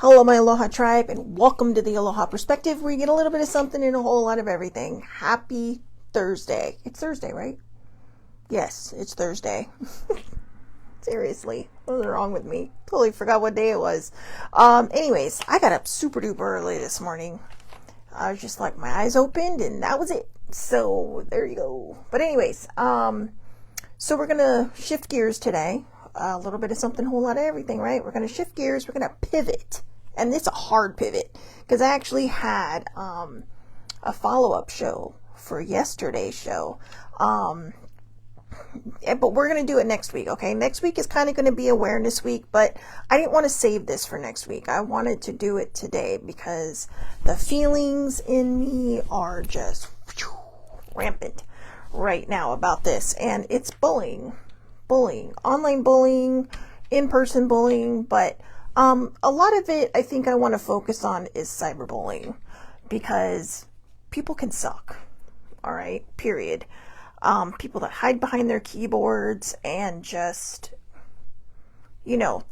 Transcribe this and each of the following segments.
Hello, my Aloha tribe, and welcome to the Aloha Perspective, where you get a little bit of something and a whole lot of everything. Happy Thursday. It's Thursday, right? Yes, it's Thursday. Seriously, what's wrong with me? Totally forgot what day it was. Anyways, I got up super duper early this morning. I was just like, my eyes opened, and that was it. So, there you go. But anyways, so we're going to shift gears today. A little bit of something, a whole lot of everything, right? We're going to shift gears. We're going to pivot. And it's a hard pivot because I actually had a follow-up show for yesterday's show. But we're going to do it next week, okay? Next week is kind of going to be Awareness Week, but I didn't want to save this for next week. I wanted to do it today because the feelings in me are just rampant right now about this. And it's bullying, online bullying, in-person bullying, but a lot of it I think I want to focus on is cyberbullying because people can suck. All right, period. People that hide behind their keyboards and just,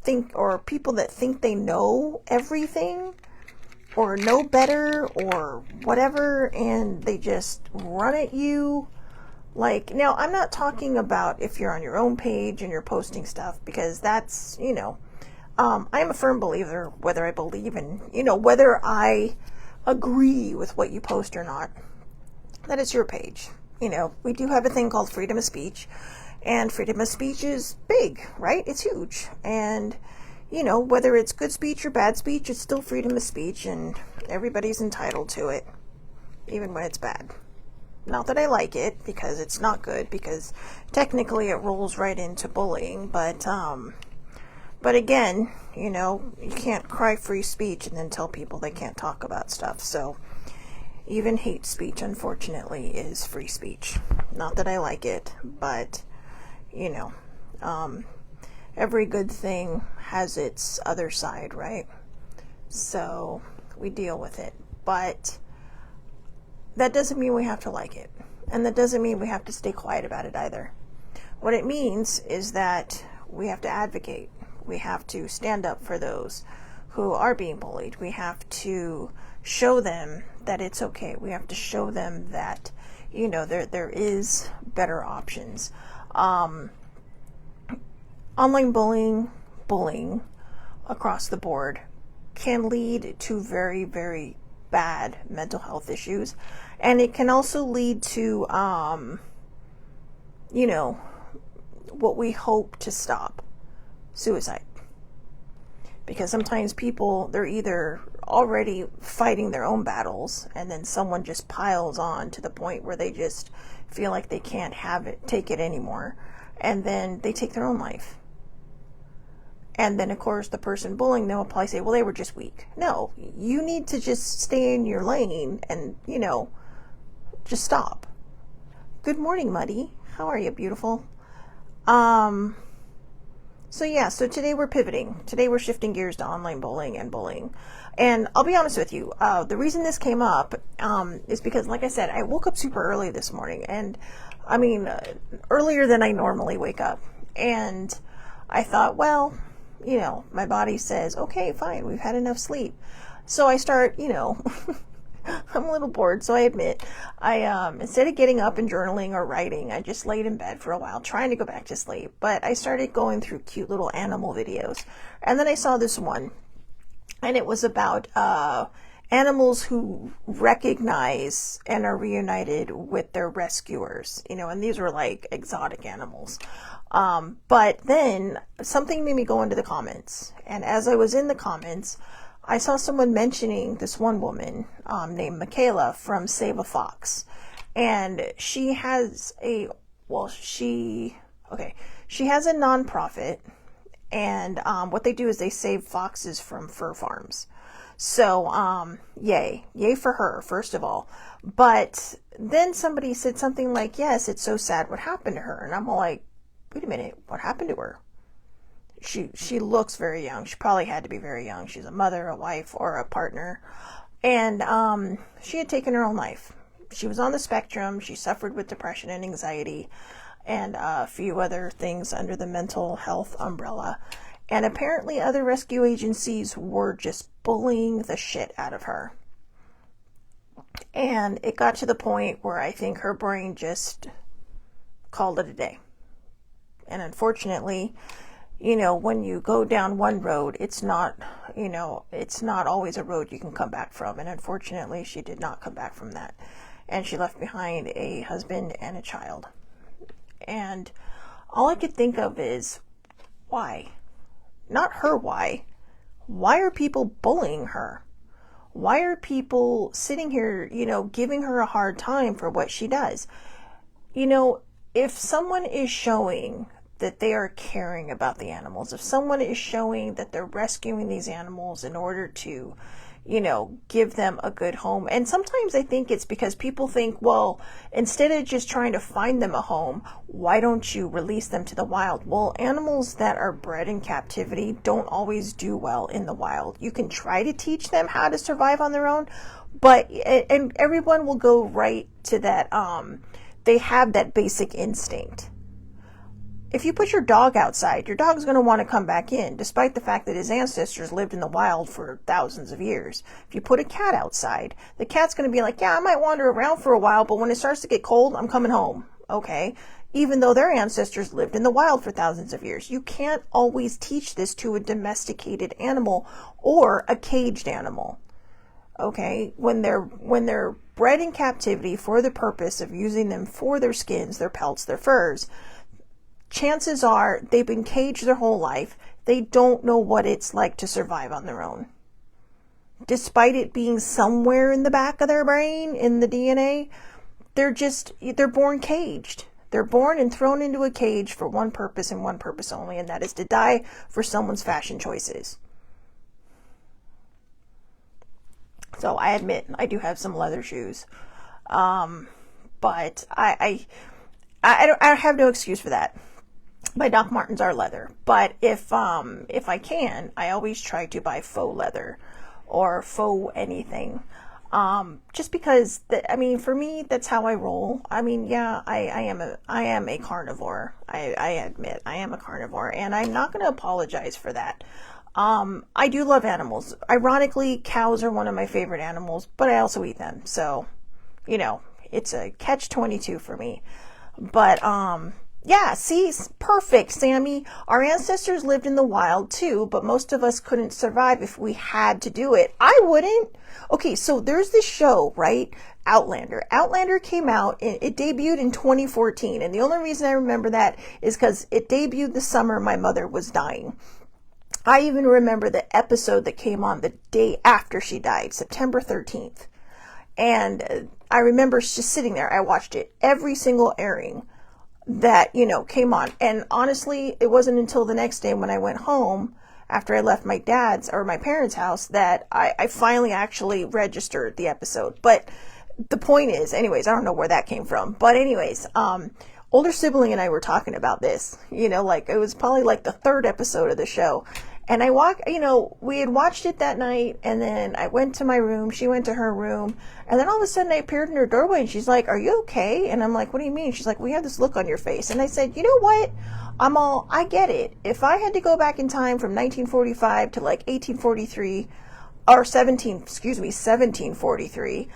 think, or people that think they know everything or know better or whatever, and they just run at you. Like, now I'm not talking about if you're on your own page and you're posting stuff, because that's, I am a firm believer, whether I believe in, whether I agree with what you post or not, that it's your page. We do have a thing called freedom of speech, and freedom of speech is big, right? It's huge. And, whether it's good speech or bad speech, it's still freedom of speech, and everybody's entitled to it, even when it's bad. Not that I like it, because it's not good, because technically it rolls right into bullying, but again, you can't cry free speech and then tell people they can't talk about stuff. So even hate speech, unfortunately, is free speech. Not that I like it, but, every good thing has its other side, right? So we deal with it. But that doesn't mean we have to like it. And that doesn't mean we have to stay quiet about it either. What it means is that we have to advocate. We have to stand up for those who are being bullied. We have to show them that it's okay. We have to show them that, there is better options. Online bullying across the board can lead to very, very bad mental health issues. And it can also lead to, what we hope to stop. Suicide. Because sometimes people, they're either already fighting their own battles, and then someone just piles on to the point where they just feel like they can't take it anymore, and then they take their own life. And then, of course, the person bullying, they'll probably say, well, they were just weak. No, you need to just stay in your lane and, just stop. Good morning, Muddy. How are you, beautiful? So today we're pivoting. Today we're shifting gears to online bullying and bullying. And I'll be honest with you, the reason this came up is because, like I said, I woke up super early this morning. And, earlier than I normally wake up. And I thought, well, my body says, okay, fine, we've had enough sleep. So I start, I'm a little bored, so I admit, I instead of getting up and journaling or writing, I just laid in bed for a while trying to go back to sleep. But I started going through cute little animal videos, and then I saw this one, and it was about animals who recognize and are reunited with their rescuers, and these were like exotic animals. But then something made me go into the comments, and as I was in the comments, I saw someone mentioning this one woman named Michaela from Save a Fox, and she has she has a nonprofit, and what they do is they save foxes from fur farms. So yay for her, first of all. But then somebody said something like, yes, it's so sad what happened to her, and I'm all like, wait a minute, what happened to her? She looks very young. She probably had to be very young. She's a mother, a wife, or a partner. And she had taken her own life. She was on the spectrum. She suffered with depression and anxiety and a few other things under the mental health umbrella. And apparently other rescue agencies were just bullying the shit out of her. And it got to the point where I think her brain just called it a day. And unfortunately, when you go down one road, it's not always a road you can come back from. And unfortunately, she did not come back from that. And she left behind a husband and a child. And all I could think of is, why? Not her why. Why are people bullying her? Why are people sitting here, giving her a hard time for what she does? If someone is showing that they are caring about the animals, if someone is showing that they're rescuing these animals in order to, give them a good home. And sometimes I think it's because people think, well, instead of just trying to find them a home, why don't you release them to the wild? Well, animals that are bred in captivity don't always do well in the wild. You can try to teach them how to survive on their own, and everyone will go right to that, they have that basic instinct. If you put your dog outside, your dog's going to want to come back in, despite the fact that his ancestors lived in the wild for thousands of years. If you put a cat outside, the cat's going to be like, yeah, I might wander around for a while, but when it starts to get cold, I'm coming home. Okay? Even though their ancestors lived in the wild for thousands of years. You can't always teach this to a domesticated animal or a caged animal. Okay? When they're bred in captivity for the purpose of using them for their skins, their pelts, their furs, chances are they've been caged their whole life. They don't know what it's like to survive on their own. Despite it being somewhere in the back of their brain, in the DNA, they're born caged. They're born and thrown into a cage for one purpose and one purpose only, and that is to die for someone's fashion choices. So I admit, I do have some leather shoes. But I have no excuse for that. My Doc Martens are leather, but if I can, I always try to buy faux leather or faux anything. Just because for me, that's how I roll. Yeah, I am a carnivore. I admit I am a carnivore, and I'm not going to apologize for that. I do love animals. Ironically, cows are one of my favorite animals, but I also eat them. So, it's a catch-22 for me. But, yeah, see, perfect, Sammy. Our ancestors lived in the wild too, but most of us couldn't survive if we had to do it. I wouldn't. Okay, so there's this show, right? Outlander. Outlander came out, it debuted in 2014, and the only reason I remember that is because it debuted the summer my mother was dying. I even remember the episode that came on the day after she died, September 13th. And I remember just sitting there. I watched it every single airing that, came on. And honestly, it wasn't until the next day when I went home after I left my parents' house that I finally actually registered the episode. But the point is, anyways, I don't know where that came from. But anyways, older sibling and I were talking about this, it was probably like the third episode of the show. And we had watched it that night, and then I went to my room, she went to her room, and then all of a sudden I appeared in her doorway, and she's like, "Are you okay?" And I'm like, "What do you mean?" She's like, "We have this look on your face." And I said, "You know what? I get it. If I had to go back in time from 1945 to like 1843, or 1743,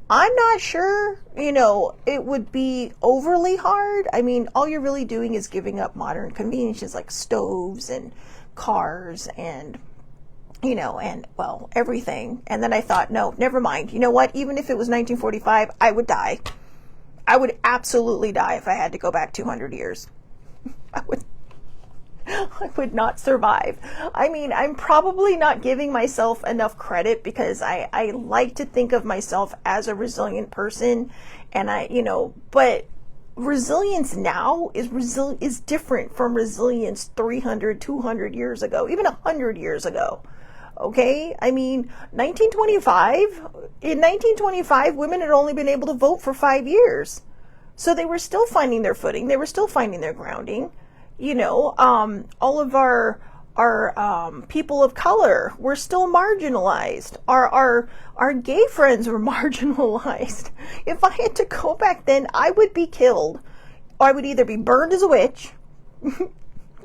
I'm not sure, it would be overly hard. All you're really doing is giving up modern conveniences like stoves and cars and everything. And then I thought, no, never mind. You know what? Even if it was 1945, I would die. I would absolutely die if I had to go back 200 years. I would not survive. I'm probably not giving myself enough credit because I like to think of myself as a resilient person, and but resilience now is different from resilience 300, 200 years ago, even 100 years ago. Okay? 1925, women had only been able to vote for 5 years. So they were still finding their footing. They were still finding their grounding. All of our people of color were still marginalized. Our gay friends were marginalized. If I had to go back then, I would be killed. Or I would either be burned as a witch,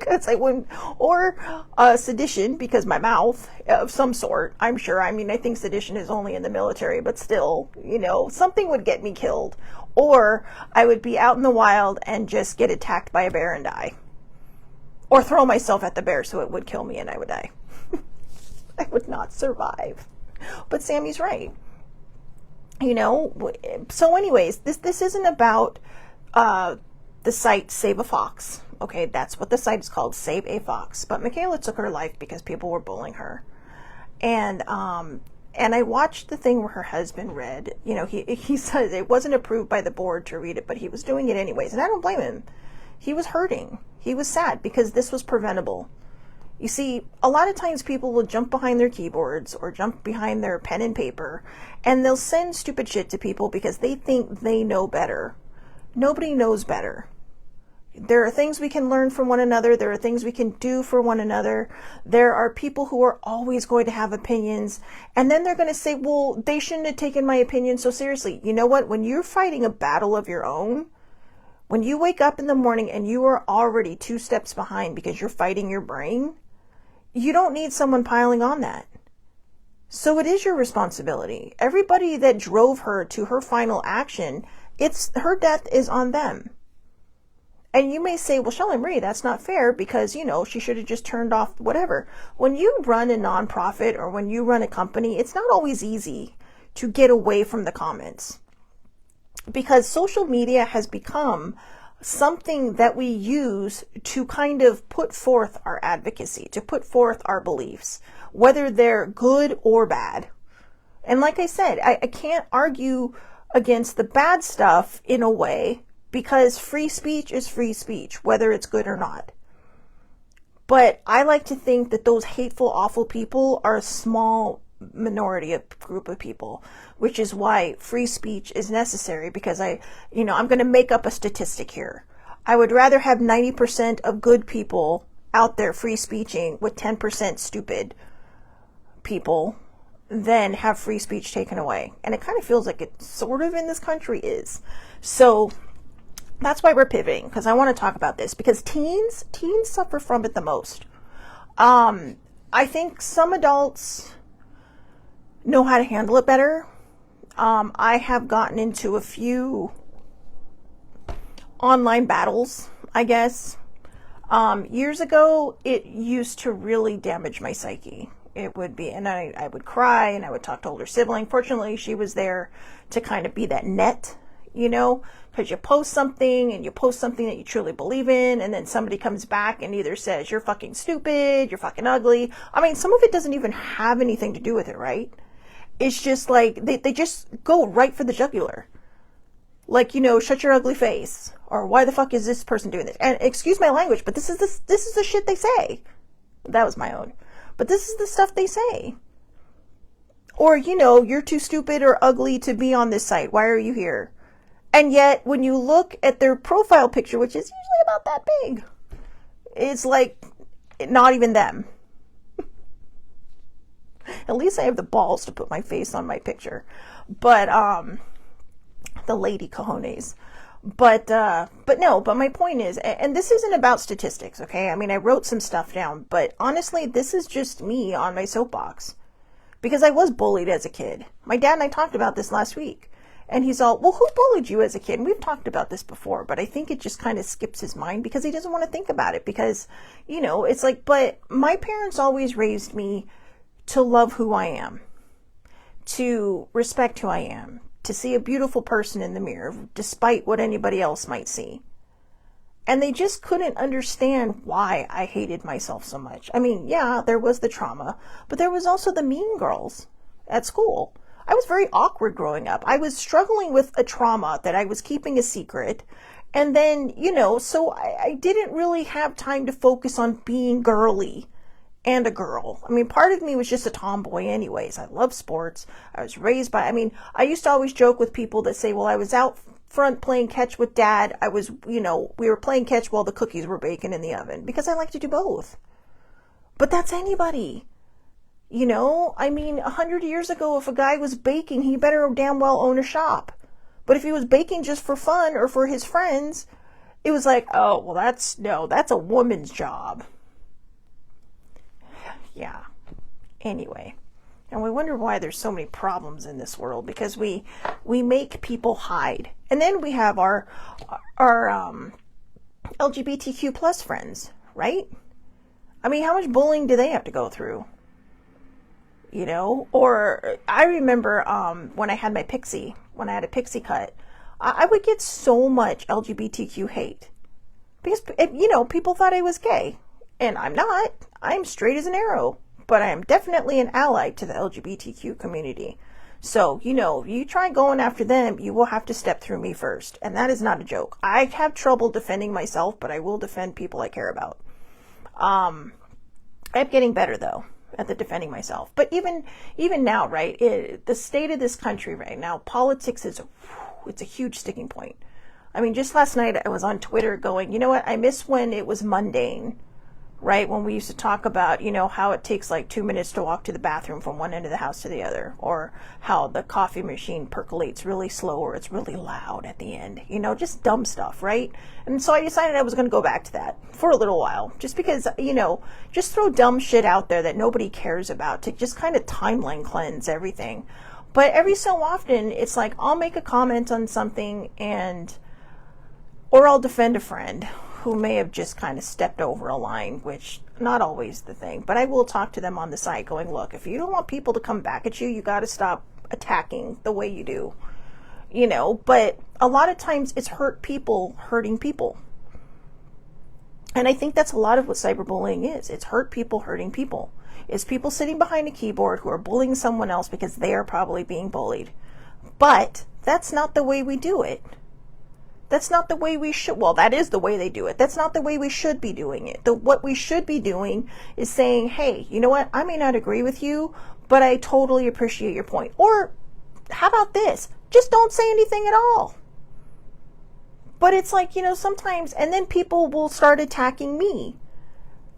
Because I wouldn't, or sedition, because my mouth of some sort, I'm sure. I mean, I think sedition is only in the military, but still, something would get me killed. Or I would be out in the wild and just get attacked by a bear and die. Or throw myself at the bear so it would kill me and I would die. I would not survive. But Sammy's right. So anyways, this isn't about the site Save a Fox. Okay, that's what the site is called, Save a Fox. But Michaela took her life because people were bullying her. And I watched the thing where her husband read, he says it wasn't approved by the board to read it, but he was doing it anyways. And I don't blame him. He was hurting. He was sad because this was preventable. You see, a lot of times people will jump behind their keyboards or jump behind their pen and paper, and they'll send stupid shit to people because they think they know better. Nobody knows better. There are things we can learn from one another. There are things we can do for one another. There are people who are always going to have opinions, and then they're going to say, well, they shouldn't have taken my opinion so seriously. You know what? When you're fighting a battle of your own, when you wake up in the morning and you are already 2 steps behind because you're fighting your brain, you don't need someone piling on that. So it is your responsibility. Everybody that drove her to her final action, her death is on them. And you may say, well, Shelly Marie, that's not fair because, she should have just turned off whatever. When you run a nonprofit or when you run a company, it's not always easy to get away from the comments. Because social media has become something that we use to kind of put forth our advocacy, to put forth our beliefs, whether they're good or bad. And like I said, I can't argue against the bad stuff in a way because free speech is free speech, whether it's good or not. But I like to think that those hateful, awful people are a small minority group of people, which is why free speech is necessary because I'm going to make up a statistic here. I would rather have 90% of good people out there free speeching with 10% stupid people than have free speech taken away. And it kind of feels like it sort of in this country is. So that's why we're pivoting, because I want to talk about this because teens suffer from it the most. I think some adults know how to handle it better. I have gotten into a few online battles, I guess. Years ago, it used to really damage my psyche. It would be, and I would cry and I would talk to older sibling. Fortunately, she was there to kind of be that net, because you post something and you post something that you truly believe in, and then somebody comes back and either says, you're fucking stupid, you're fucking ugly. I mean, some of it doesn't even have anything to do with it, right? It's just like, they just go right for the jugular. Like, shut your ugly face. Or why the fuck is this person doing this? And excuse my language, but this is the shit they say. That was my own. But this is the stuff they say. Or, you're too stupid or ugly to be on this site. Why are you here? And yet, when you look at their profile picture, which is usually about that big, it's like, not even them. At least I have the balls to put my face on my picture. But, the lady cojones. But my point is, and this isn't about statistics, okay? I mean, I wrote some stuff down, but honestly, this is just me on my soapbox. Because I was bullied as a kid. My dad and I talked about this last week. And he's all, well, who bullied you as a kid? And we've talked about this before, but I think it just kind of skips his mind because he doesn't want to think about it. Because, it's like, but my parents always raised me to love who I am, to respect who I am, to see a beautiful person in the mirror, despite what anybody else might see. And they just couldn't understand why I hated myself so much. I mean, yeah, there was the trauma, but there was also the mean girls at school. I was very awkward growing up. I was struggling with a trauma that I was keeping a secret. And then, so I didn't really have time to focus on being girly and a girl. I mean, part of me was just a tomboy anyways. I love sports. I was raised by, I used to always joke with people that say, well, I was out front playing catch with dad. I was, we were playing catch while the cookies were baking in the oven because I like to do both. But that's anybody. 100 years ago, if a guy was baking, he better damn well own a shop. But if he was baking just for fun or for his friends, it was like, oh, well, that's a woman's job. Yeah. Anyway. And we wonder why there's so many problems in this world, because we make people hide. And then we have our LGBTQ plus friends, right? I mean, how much bullying do they have to go through? You know, or I remember when I had a pixie cut, I would get so much LGBTQ hate because, you know, people thought I was gay, and I'm not. I'm straight as an arrow, but I am definitely an ally to the LGBTQ community. So, you know, you try going after them, you will have to step through me first. And that is not a joke. I have trouble defending myself, but I will defend people I care about. I'm getting better, though, at the defending myself. But even now, right, the state of this country right now, politics it's a huge sticking point. I mean, just last night I was on Twitter going, you know what, I miss when it was mundane. Right? When we used to talk about, you know, how it takes like 2 minutes to walk to the bathroom from one end of the house to the other, or how the coffee machine percolates really slow or it's really loud at the end, you know, just dumb stuff, right? And so I decided I was going to go back to that for a little while, just because, you know, just throw dumb shit out there that nobody cares about to just kind of timeline cleanse everything. But every so often, it's like I'll make a comment on something or I'll defend a friend who may have just kind of stepped over a line, which not always the thing, but I will talk to them on the site going, look, if you don't want people to come back at you, you got to stop attacking the way you do, you know. But a lot of times it's hurt people hurting people. And I think that's a lot of what cyberbullying is. It's hurt people hurting people. It's people sitting behind a keyboard who are bullying someone else because they are probably being bullied. But that's not the way we do it. That's not the way we should. Well, that is the way they do it. That's not the way we should be doing it. What we should be doing is saying, hey, you know what? I may not agree with you, but I totally appreciate your point. Or how about this? Just don't say anything at all. But it's like, you know, sometimes, and then people will start attacking me.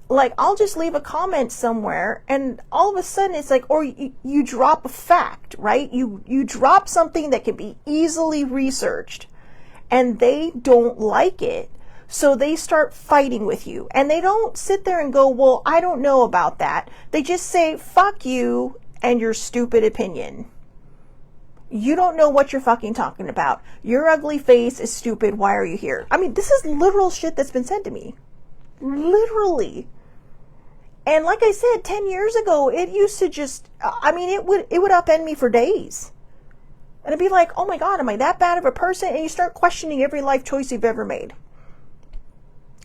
Like, I'll just leave a comment somewhere, and all of a sudden it's like, or you drop a fact, right? You drop something that can be easily researched. And they don't like it, so they start fighting with you. And they don't sit there and go, well, I don't know about that. They just say, fuck you and your stupid opinion. You don't know what you're fucking talking about. Your ugly face is stupid. Why are you here? I mean, this is literal shit that's been said to me. Literally. And like I said, 10 years ago, it used to just, I mean, it would upend me for days. And it'd be like, oh my God, am I that bad of a person? And you start questioning every life choice you've ever made.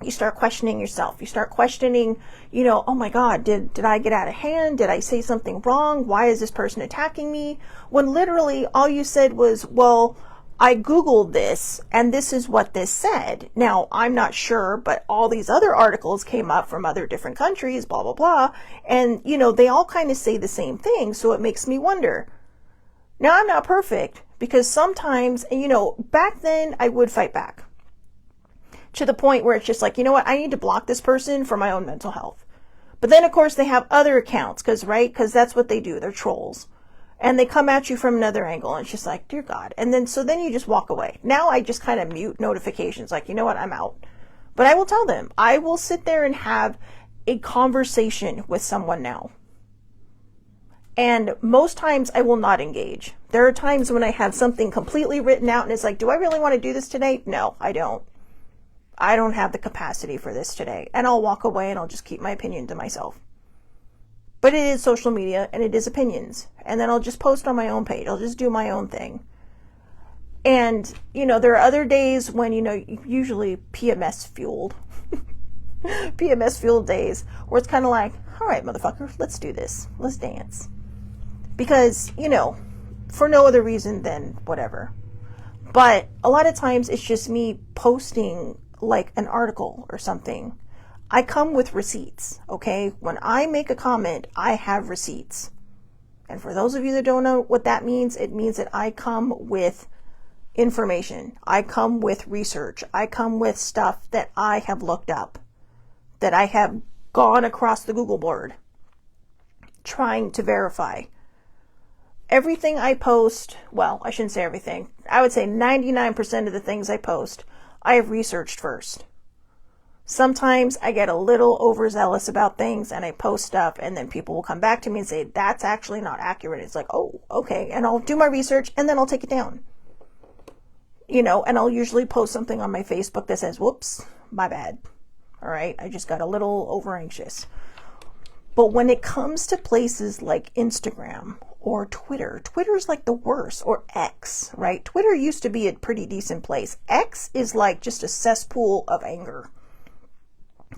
You start questioning yourself. You start questioning, you know, oh my God, did I get out of hand? Did I say something wrong? Why is this person attacking me? When literally all you said was, well, I Googled this and this is what this said. Now, I'm not sure, but all these other articles came up from other different countries, blah, blah, blah. And, you know, they all kind of say the same thing. So it makes me wonder. Now, I'm not perfect because sometimes, you know, back then I would fight back to the point where it's just like, you know what, I need to block this person for my own mental health. But then, of course, they have other accounts because that's what they do. They're trolls. And they come at you from another angle and it's just like, dear God. And then, so then you just walk away. Now I just kind of mute notifications like, you know what, I'm out. But I will tell them, I will sit there and have a conversation with someone now. And most times I will not engage. There are times when I have something completely written out and it's like, do I really want to do this today? No, I don't. I don't have the capacity for this today. And I'll walk away and I'll just keep my opinion to myself. But it is social media and it is opinions. And then I'll just post on my own page. I'll just do my own thing. And, you know, there are other days when, you know, usually PMS fueled. PMS fueled days where it's kind of like, all right, motherfucker, let's do this. Let's dance. Because, you know, for no other reason than whatever. But a lot of times it's just me posting like an article or something. I come with receipts, okay? When I make a comment, I have receipts. And for those of you that don't know what that means, it means that I come with information. I come with research. I come with stuff that I have looked up, that I have gone across the Google board trying to verify. Everything I post, well, I shouldn't say everything. I would say 99% of the things I post, I have researched first. Sometimes I get a little overzealous about things and I post stuff and then people will come back to me and say, that's actually not accurate. It's like, oh, okay. And I'll do my research and then I'll take it down. And I'll usually post something on my Facebook that says, whoops, my bad. All right. I just got a little over anxious. But when it comes to places like Instagram or Twitter's like the worst, or X, right? Twitter used to be a pretty decent place. X is like just a cesspool of anger.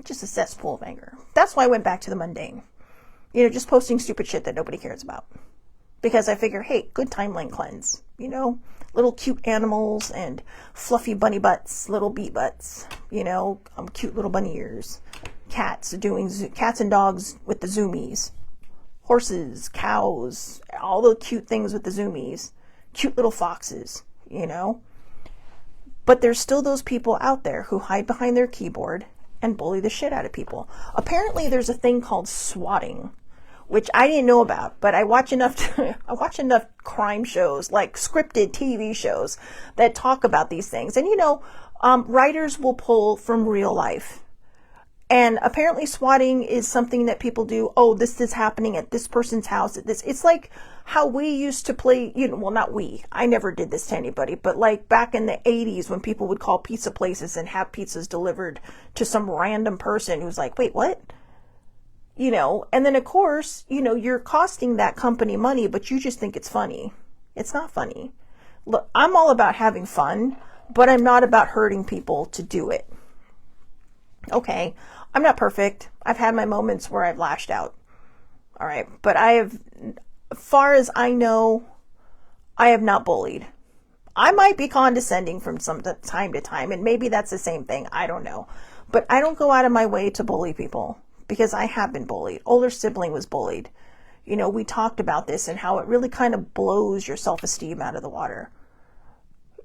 Just a cesspool of anger. That's why I went back to the mundane. Just posting stupid shit that nobody cares about. Because I figure, hey, good timeline cleanse. Little cute animals and fluffy bunny butts, little beat butts. Cute little bunny ears. Cats and dogs with the zoomies. Horses, cows, all the cute things with the zoomies. Cute little foxes, But there's still those people out there who hide behind their keyboard and bully the shit out of people. Apparently there's a thing called swatting, which I didn't know about, but I watch enough crime shows, like scripted TV shows that talk about these things. And writers will pull from real life. And apparently swatting is something that people do. Oh, this is happening at this person's house. It's like how we used to play, well, not we. I never did this to anybody, but like back in the 80s when people would call pizza places and have pizzas delivered to some random person who's like, wait, what? And then of course, you're costing that company money, but you just think it's funny. It's not funny. Look, I'm all about having fun, but I'm not about hurting people to do it. Okay, I'm not perfect. I've had my moments where I've lashed out. All right, but as far as I know, I have not bullied. I might be condescending from time to time, and maybe that's the same thing. I don't know. But I don't go out of my way to bully people because I have been bullied. Older sibling was bullied. We talked about this and how it really kind of blows your self-esteem out of the water.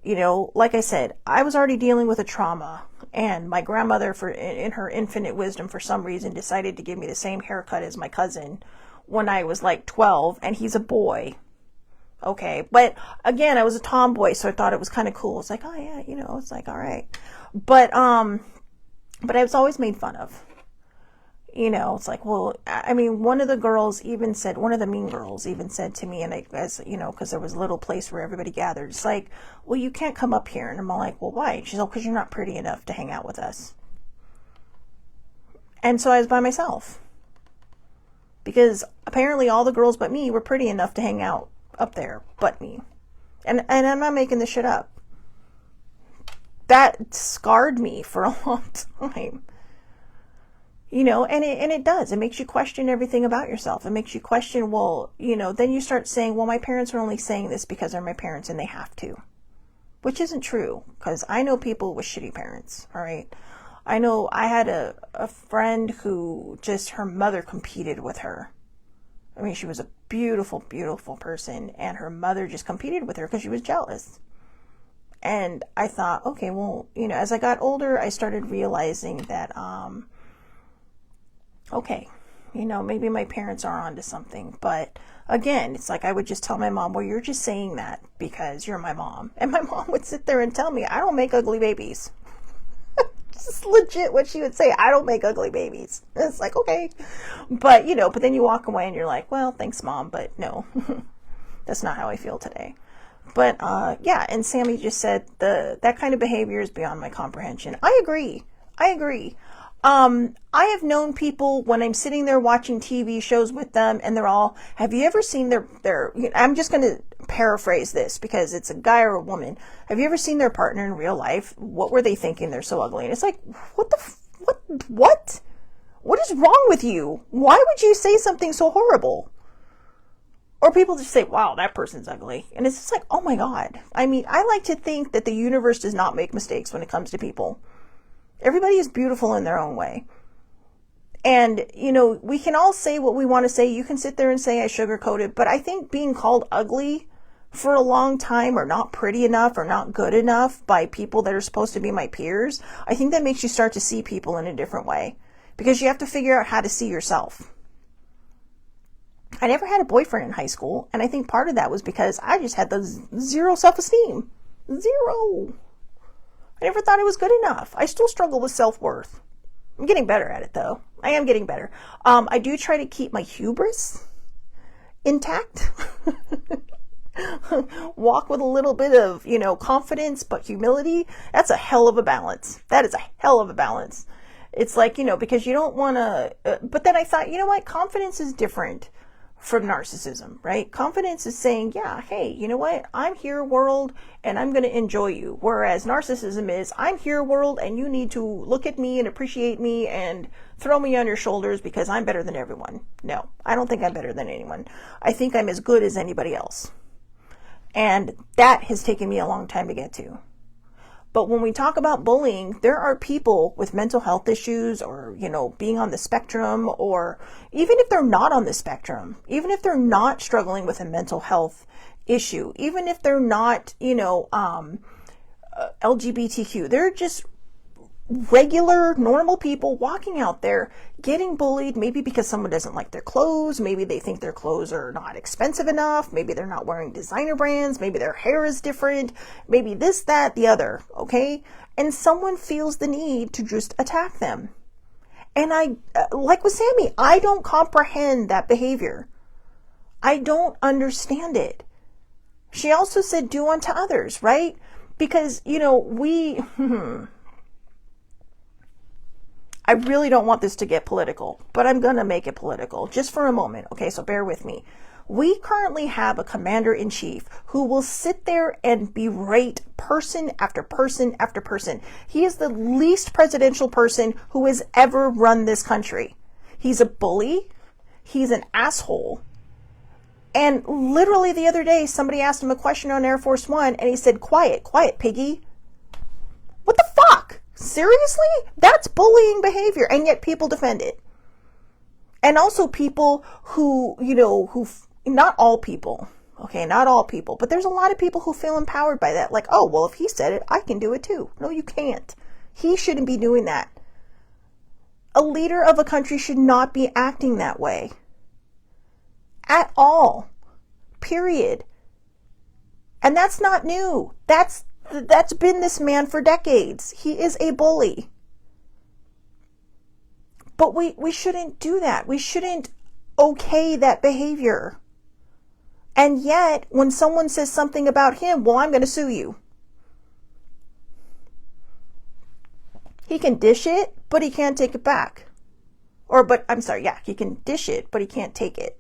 Like I said, I was already dealing with a trauma, and my grandmother, in her infinite wisdom, for some reason, decided to give me the same haircut as my cousin when I was like 12, and he's a boy. Okay, but again, I was a tomboy, so I thought it was kind of cool. It's like, oh yeah, it's like, all right. But I was always made fun of. It's like, well, I mean, one of the mean girls even said to me, and because there was a little place where everybody gathered, it's like, well, you can't come up here. And I'm all like, well, why? She's like, because you're not pretty enough to hang out with us. And so I was by myself. Because apparently all the girls but me were pretty enough to hang out up there, but me. And I'm not making this shit up. That scarred me for a long time. And it does. It makes you question everything about yourself. It makes you question, well, then you start saying, well, my parents are only saying this because they're my parents and they have to. Which isn't true, because I know people with shitty parents, all right? I know I had a friend who her mother competed with her. I mean, she was a beautiful, beautiful person, and her mother just competed with her because she was jealous. And I thought, okay, well, as I got older, I started realizing that, okay, maybe my parents are onto something. But again, it's like I would just tell my mom, well, you're just saying that because you're my mom. And my mom would sit there and tell me, I don't make ugly babies. This is legit what she would say. I don't make ugly babies. And it's like, okay. But, but then you walk away and you're like, well, thanks, Mom. But no, that's not how I feel today. But yeah, and Sammy just said that kind of behavior is beyond my comprehension. I agree. I have known people when I'm sitting there watching TV shows with them and they're all, have you ever seen their I'm just going to paraphrase this because it's a guy or a woman. Have you ever seen their partner in real life? What were they thinking? They're so ugly. And it's like, what? What is wrong with you? Why would you say something so horrible? Or people just say, wow, that person's ugly. And it's just like, oh my God. I mean, I like to think that the universe does not make mistakes when it comes to people. Everybody is beautiful in their own way. And, we can all say what we want to say. You can sit there and say I sugarcoated, but I think being called ugly for a long time, or not pretty enough, or not good enough by people that are supposed to be my peers, I think that makes you start to see people in a different way, because you have to figure out how to see yourself. I never had a boyfriend in high school, and I think part of that was because I just had the zero self-esteem. Zero. I never thought I was good enough. I still struggle with self-worth. I'm getting better at it, though. I am getting better. I do try to keep my hubris intact. Walk with a little bit of, confidence, but humility. That's a hell of a balance. That is a hell of a balance. It's like, because you don't want to, but then I thought, you know what? Confidence is different from narcissism, right? Confidence is saying, yeah, hey, you know what? I'm here, world, and I'm going to enjoy you. Whereas narcissism is, I'm here, world, and you need to look at me and appreciate me and throw me on your shoulders because I'm better than everyone. No, I don't think I'm better than anyone. I think I'm as good as anybody else. And that has taken me a long time to get to. But when we talk about bullying, there are people with mental health issues or, being on the spectrum, or even if they're not on the spectrum, even if they're not struggling with a mental health issue, even if they're not, LGBTQ, they're just regular, normal people walking out there getting bullied, maybe because someone doesn't like their clothes, maybe they think their clothes are not expensive enough, maybe they're not wearing designer brands, maybe their hair is different, maybe this, that, the other, okay? And someone feels the need to just attack them. And I, like with Sammy, I don't comprehend that behavior. I don't understand it. She also said, do unto others, right? Because, I really don't want this to get political, but I'm going to make it political just for a moment. Okay, so bear with me. We currently have a commander-in-chief who will sit there and berate person after person after person. He is the least presidential person who has ever run this country. He's a bully. He's an asshole. And literally the other day, somebody asked him a question on Air Force One, and he said, quiet, quiet, piggy. What the fuck? Seriously? That's bullying behavior, and yet people defend it. And also people who, not all people, okay, not all people, but there's a lot of people who feel empowered by that. Like, oh, well, if he said it, I can do it too. No, you can't. He shouldn't be doing that. A leader of a country should not be acting that way. At all. Period. And that's not new. That's been this man for decades. He is a bully. But we shouldn't do that. We shouldn't okay that behavior. And yet, when someone says something about him, well, I'm going to sue you. He can dish it, but he can't take it back. He can dish it, but he can't take it.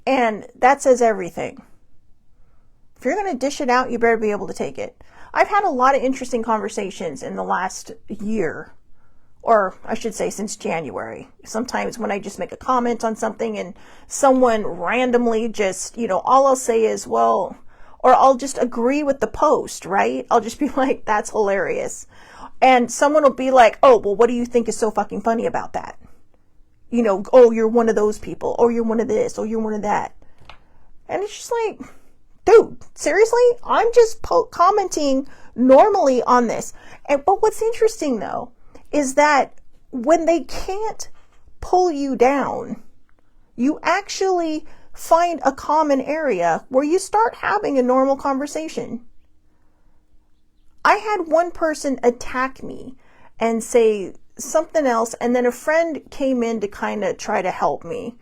And that says everything. If you're going to dish it out, you better be able to take it. I've had a lot of interesting conversations in the last year, or I should say since January. Sometimes when I just make a comment on something and someone randomly just, all I'll say is, well, or I'll just agree with the post, right? I'll just be like, that's hilarious. And someone will be like, oh, well, what do you think is so fucking funny about that? Oh, you're one of those people. Oh, you're one of this. Oh, you're one of that. And it's just like, dude, seriously? I'm just commenting normally on this. But what's interesting, though, is that when they can't pull you down, you actually find a common area where you start having a normal conversation. I had one person attack me and say something else, and then a friend came in to kind of try to help me.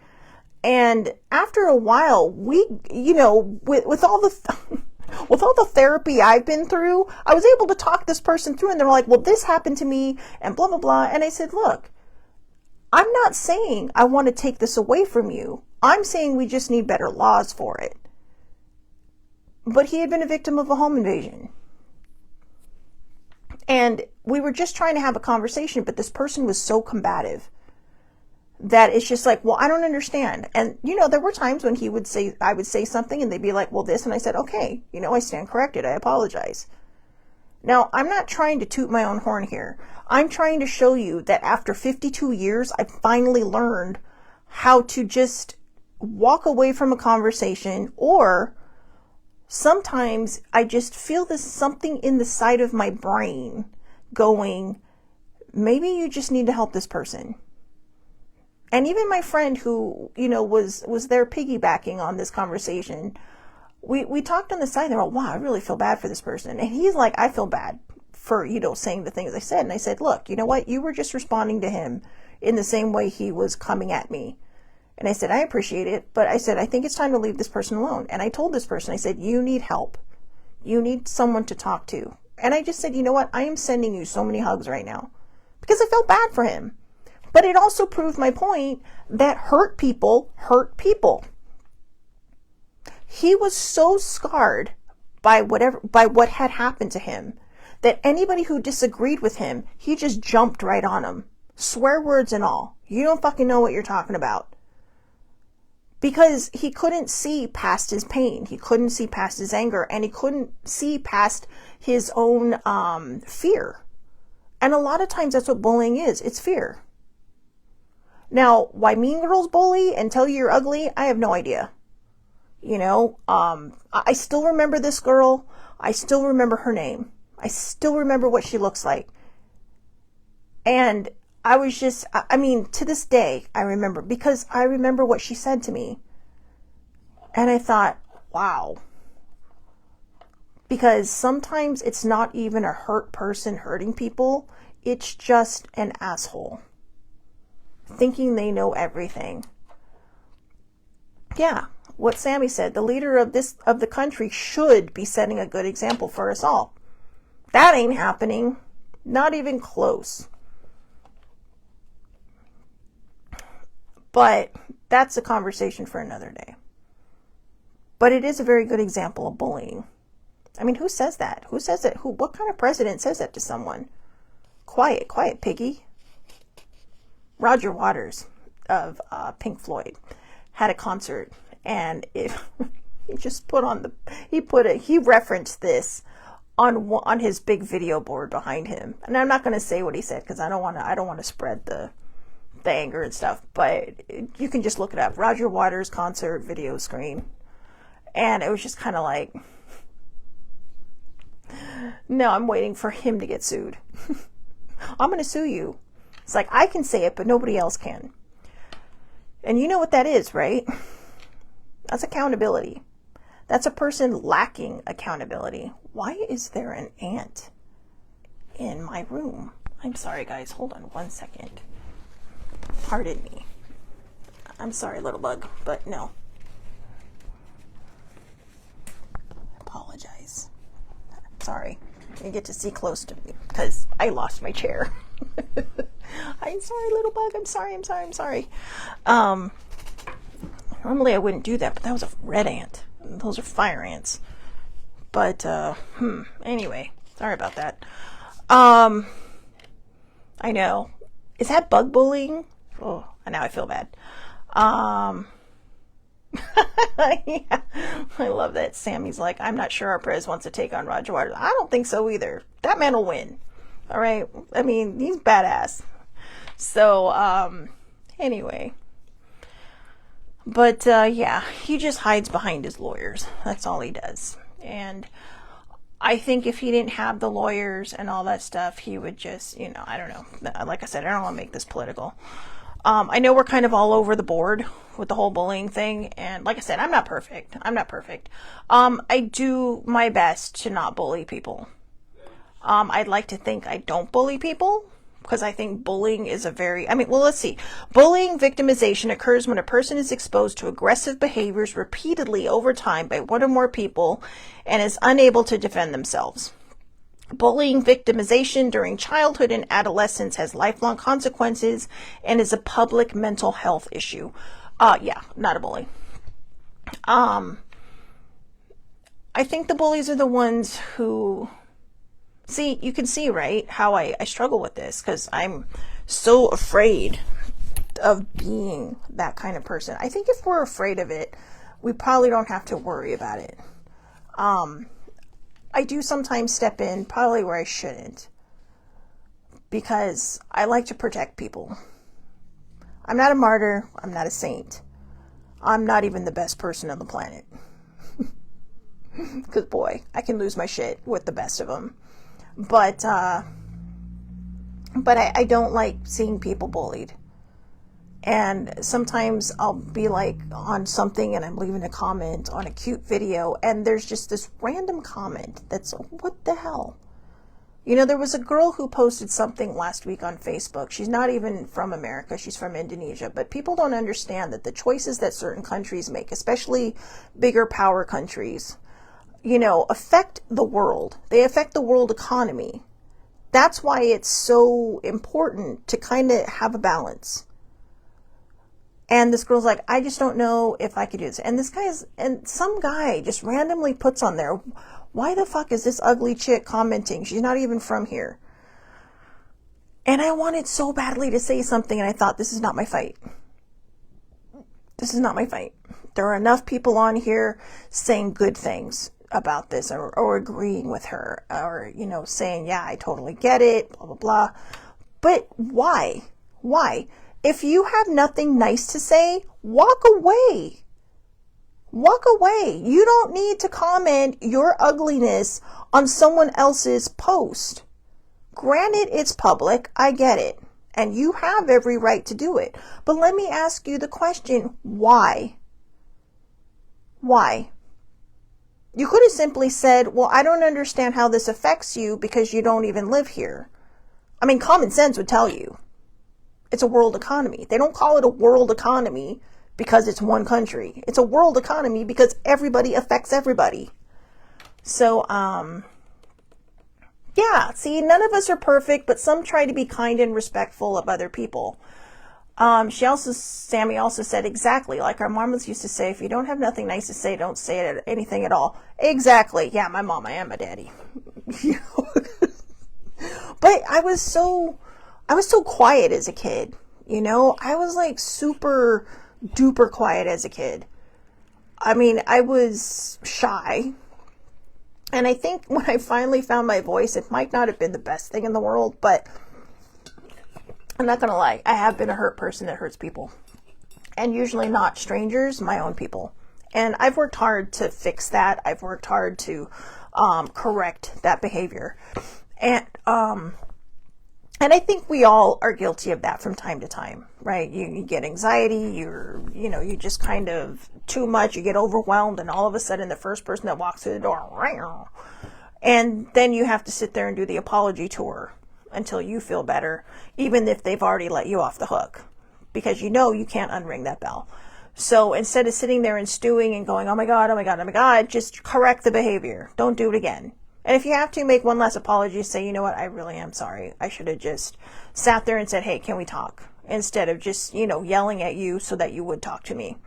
And after a while, we, with all the therapy I've been through, I was able to talk this person through, and they're like, well, this happened to me and blah, blah, blah. And I said, look, I'm not saying I want to take this away from you. I'm saying we just need better laws for it. But he had been a victim of a home invasion. And we were just trying to have a conversation, but this person was so combative that it's just like, well, I don't understand. And, there were times when I would say something and they'd be like, well, this, and I said, okay, I stand corrected. I apologize. Now, I'm not trying to toot my own horn here. I'm trying to show you that after 52 years, I finally learned how to just walk away from a conversation, or sometimes I just feel this something in the side of my brain going, maybe you just need to help this person. And even my friend who, was there piggybacking on this conversation we talked on the side, and they were, wow, I really feel bad for this person. And he's like, I feel bad for, saying the things I said. And I said, look, you know what? You were just responding to him in the same way he was coming at me. And I said, I appreciate it, but I said, I think it's time to leave this person alone. And I told this person, I said, you need help. You need someone to talk to. And I just said, you know what? I am sending you so many hugs right now because I felt bad for him. But it also proved my point that hurt people hurt people. He was so scarred by what had happened to him that anybody who disagreed with him, he just jumped right on him. Swear words and all. You don't fucking know what you're talking about. Because he couldn't see past his pain. He couldn't see past his anger. And he couldn't see past his own fear. And a lot of times that's what bullying is. It's fear. Now, why mean girls bully and tell you you're ugly, I have no idea. I still remember this girl. I still remember her name. I still remember what she looks like. And I was just, to this day, I remember, because I remember what she said to me. And I thought, wow. Because sometimes it's not even a hurt person hurting people. It's just an asshole thinking they know everything. Yeah, what Sammy said, the leader of the country should be setting a good example for us all. That ain't happening. Not even close. But that's a conversation for another day. But it is a very good example of bullying. I mean, who says that? Who says that? What kind of president says that to someone? Quiet, piggy. Roger Waters of Pink Floyd had a concert, and he just he referenced this on his big video board behind him. And I'm not going to say what he said because I don't want to spread the anger and stuff, but you can just look it up. Roger Waters concert video screen. And it was just kind of like, no, I'm waiting for him to get sued. I'm going to sue you. It's like, I can say it, but nobody else can. And you know what that is, right? That's accountability. That's a person lacking accountability. Why is there an ant in my room? I'm sorry, guys. Hold on one second. Pardon me. I'm sorry, little bug, but no. Apologize. Sorry. You get to see close to me because I lost my chair. I'm sorry, little bug. I'm sorry. Normally I wouldn't do that, but that was a red ant. Those are fire ants. But, anyway, sorry about that. I know. Is that bug bullying? Oh, now I feel bad. Yeah, I love that. Sammy's like, I'm not sure our Prez wants to take on Roger Waters. I don't think so either. That man will win. All right. I mean, he's badass. So, anyway. But, yeah, he just hides behind his lawyers. That's all he does. And I think if he didn't have the lawyers and all that stuff, he would just, I don't know. Like I said, I don't want to make this political. I know we're kind of all over the board with the whole bullying thing. And like I said, I'm not perfect. I do my best to not bully people. I'd like to think I don't bully people because I think bullying is let's see. Bullying victimization occurs when a person is exposed to aggressive behaviors repeatedly over time by one or more people and is unable to defend themselves. Bullying victimization during childhood and adolescence has lifelong consequences and is a public mental health issue. Yeah, not a bully. I think the bullies are the ones who... See, you can see, right, how I struggle with this because I'm so afraid of being that kind of person. I think if we're afraid of it, we probably don't have to worry about it. I do sometimes step in probably where I shouldn't because I like to protect people. I'm not a martyr. I'm not a saint. I'm not even the best person on the planet. Because, boy, I can lose my shit with the best of them. But I don't like seeing people bullied. And sometimes I'll be like on something and I'm leaving a comment on a cute video, and there's just this random comment that's, what the hell? You know, there was a girl who posted something last week on Facebook. She's not even from America. She's from Indonesia. But people don't understand that the choices that certain countries make, especially bigger power countries, you know, affect the world. They affect the world economy. That's why it's so important to kind of have a balance. And this girl's like, I just don't know if I could do this. And some guy just randomly puts on there, why the fuck is this ugly chick commenting? She's not even from here. And I wanted so badly to say something, and I thought, this is not my fight. This is not my fight. There are enough people on here saying good things about this, or agreeing with her, or, you know, saying, yeah, I totally get it, blah, blah, blah. But why? Why? If you have nothing nice to say, walk away. Walk away. You don't need to comment your ugliness on someone else's post. Granted, it's public. I get it. And you have every right to do it. But let me ask you the question, why? Why? You could have simply said, well, I don't understand how this affects you because you don't even live here. I mean, common sense would tell you. It's a world economy. They don't call it a world economy because it's one country. It's a world economy because everybody affects everybody. So, yeah, see, none of us are perfect, but some try to be kind and respectful of other people. Sammy also said, exactly, like our moms used to say, if you don't have nothing nice to say, don't say anything at all. Exactly. Yeah, my mom, I am a daddy. But I was so quiet as a kid, you know? I was like super duper quiet as a kid. I mean, I was shy. And I think when I finally found my voice, it might not have been the best thing in the world, but I'm not going to lie. I have been a hurt person that hurts people. And usually not strangers, my own people. And I've worked hard to fix that. I've worked hard to correct that behavior. And I think we all are guilty of that from time to time, right? You get anxiety, you just kind of too much, you get overwhelmed, and all of a sudden the first person that walks through the door, and then you have to sit there and do the apology tour until you feel better, even if they've already let you off the hook, because you know you can't unring that bell. So instead of sitting there and stewing and going, oh my God, oh my God, oh my God, just correct the behavior. Don't do it again. And if you have to, make one less apology, say, you know what, I really am sorry. I should have just sat there and said, hey, can we talk? Instead of just, yelling at you so that you would talk to me.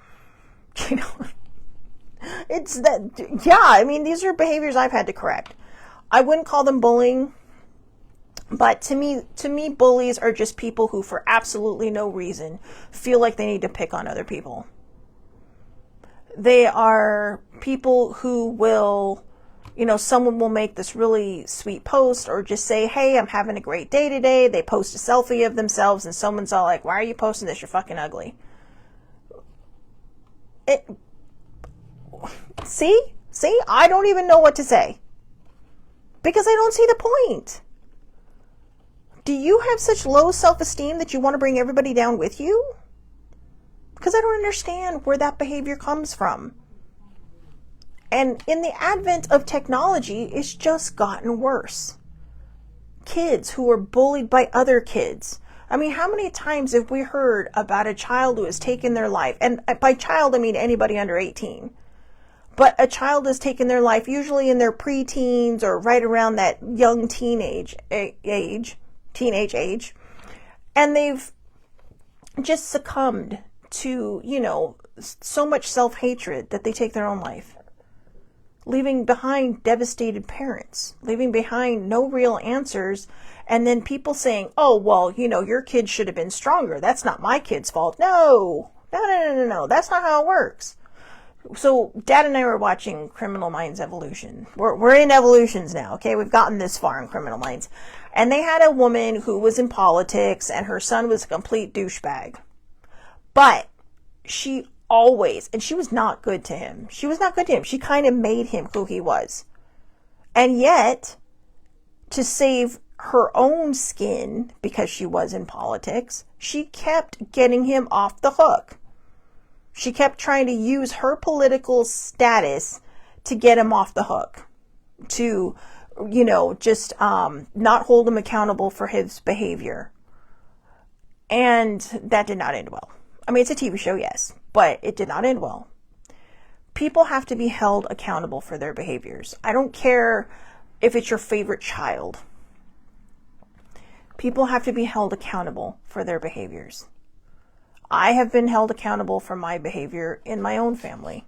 It's that, yeah, I mean, these are behaviors I've had to correct. I wouldn't call them bullying, but to me, bullies are just people who, for absolutely no reason, feel like they need to pick on other people. They are people who will, someone will make this really sweet post or just say, hey, I'm having a great day today. They post a selfie of themselves and someone's all like, why are you posting this? You're fucking ugly. See, I don't even know what to say because I don't see the point. Do you have such low self-esteem that you want to bring everybody down with you? Because I don't understand where that behavior comes from. And in the advent of technology, it's just gotten worse. Kids who are bullied by other kids. I mean, how many times have we heard about a child who has taken their life? And by child, I mean anybody under 18. But a child has taken their life usually in their preteens or right around that young teenage age. And they've just succumbed to, so much self-hatred that they take their own life. Leaving behind devastated parents, leaving behind no real answers, and then people saying, oh, well, your kid should have been stronger. That's not my kid's fault. No, that's not how it works. So Dad and I were watching Criminal Minds Evolution. We're in evolutions now, okay? We've gotten this far in Criminal Minds. And they had a woman who was in politics, and her son was a complete douchebag. But she always, and she was not good to him. She kind of made him who he was. And yet, to save her own skin, because she was in politics, she kept getting him off the hook. She kept trying to use her political status to get him off the hook, to, just not hold him accountable for his behavior. And that did not end well. I mean, it's a TV show, yes, but it did not end well. People have to be held accountable for their behaviors. I don't care if it's your favorite child. People have to be held accountable for their behaviors. I have been held accountable for my behavior in my own family,